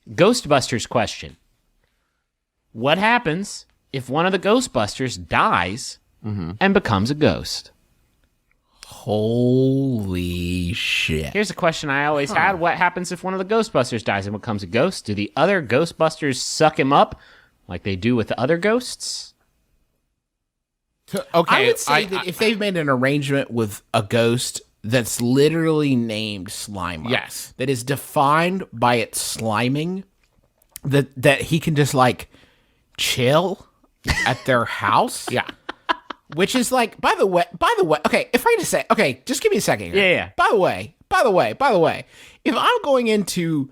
Ghostbusters question. What happens if one of the Ghostbusters dies and becomes a ghost? Holy shit. Here's a question I always had. What happens if one of the Ghostbusters dies and becomes a ghost? Do the other Ghostbusters suck him up like they do with the other ghosts? Okay, I would say that if they've made an arrangement with a ghost that's literally named Slimer, Yes. that is defined by its sliming, that he can just like chill at their house. Yeah. Which is like, by the way, okay, if I just say, okay, just give me a second here. Yeah. By the way, if I'm going in to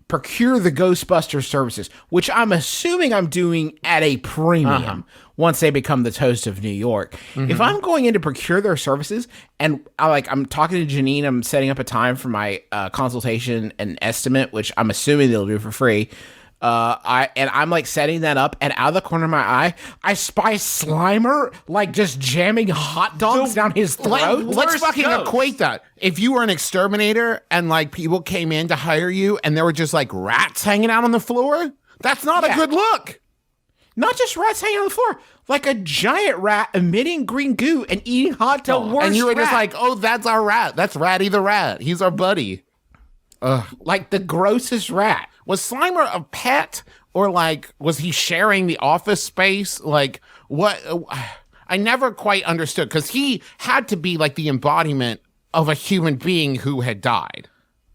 procure the Ghostbuster services, which I'm assuming I'm doing at a premium once they become the toast of New York, if I'm going in to procure their services and I'm talking to Janine, I'm setting up a time for my consultation and estimate, which I'm assuming they'll do for free. I'm like setting that up, and out of the corner of my eye, I spy Slimer like just jamming hot dogs down his throat. Let's fucking equate that. If you were an exterminator and like people came in to hire you and there were just like rats hanging out on the floor, that's not a good look. Not just rats hanging on the floor, like a giant rat emitting green goo and eating hot dogs. And you were just like, oh, that's our rat. That's Ratty the rat. He's our buddy. like the grossest rat. Was Slimer a pet, or like was he sharing the office space? Like what? I never quite understood, because he had to be like the embodiment of a human being who had died.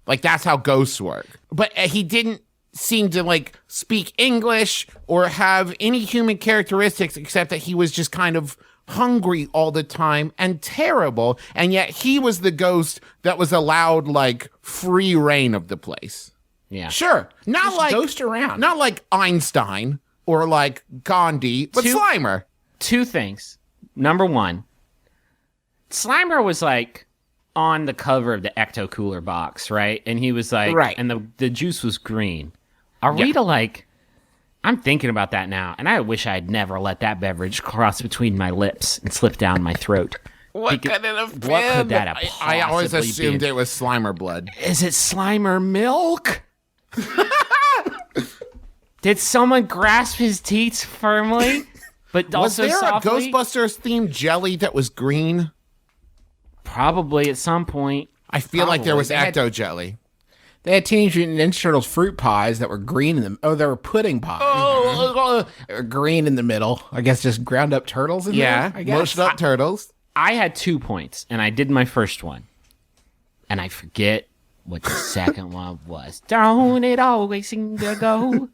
Like that's how ghosts work. But he didn't seem to like speak English or have any human characteristics, except that he was just kind of hungry all the time and terrible. And yet he was the ghost that was allowed like free reign of the place. Yeah. Sure. Not Just like ghost around. Not like Einstein or like Gandhi, but Slimer. Two things. Number one, Slimer was like on the cover of the Ecto Cooler box, right? And he was like, right. And the juice was green. Are we to like, I'm thinking about that now, and I wish I had never let that beverage cross between my lips and slip down my throat. What could it have been? What could that have I always possibly assumed been? it was Slimer blood. Is it Slimer milk? Did someone grasp his teeth firmly, but Was also there softly? a Ghostbusters themed jelly that was green? Probably at some point. I feel like there was They had- Ecto jelly. They had Teenage Mutant Ninja Turtles fruit pies that were green in them. Oh, they were pudding pies. They were green in the middle. I guess just ground up turtles in Yeah, there, I guess. mushed up turtles. I had 2 points, and I did my first one. And I forget what the second one was. Don't it always seem to go